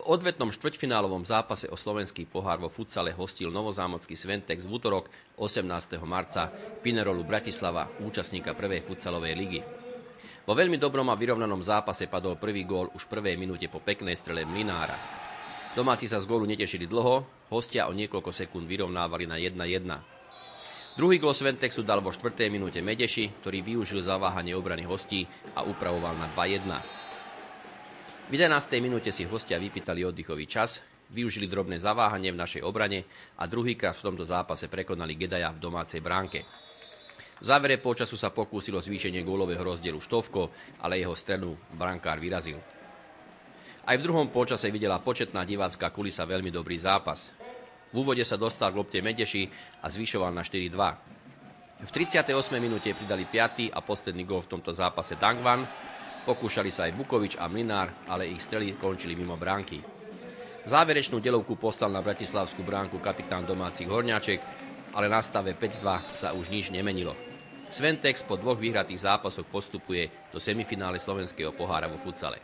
V odvetnom štvrťfinálovom zápase o slovenský pohár vo futsale hostil novozámocký Sventex v utorok 18. marca Pinerolu Bratislava, účastníka prvej futsalovej ligy. Vo veľmi dobrom a vyrovnanom zápase padol prvý gól už v prvej minúte po peknej strele Mlynára. Domáci sa z gólu netešili dlho, hostia o niekoľko sekúnd vyrovnávali na 1-1. Druhý gól Sventexu dal vo 4. minúte Medeši, ktorý využil zaváhanie obrany hostí a upravoval na 2-1. V 11. minúte si hostia vypýtali oddychový čas, využili drobné zaváhanie v našej obrane a druhýkrát v tomto zápase prekonali Gedaja v domácej bránke. V závere polčasu sa pokúsilo zvýšenie gólového rozdielu Štovko, ale jeho strelu brankár vyrazil. Aj v druhom polčase videla početná divácka kulisa veľmi dobrý zápas. V úvode sa dostal k lopte Medeši a zvyšoval na 4-2. V 38. minúte pridali 5. a posledný gól v tomto zápase Dangvan. Pokúšali sa aj Bukovič a Mlynár, ale ich strely končili mimo bránky. Záverečnú deľovku poslal na bratislavskú bránku kapitán domácich Horňáček, ale na stave 5-2 sa už nič nemenilo. Sventex po 2 vyhratých zápasoch postupuje do semifinále slovenského pohára vo futsale.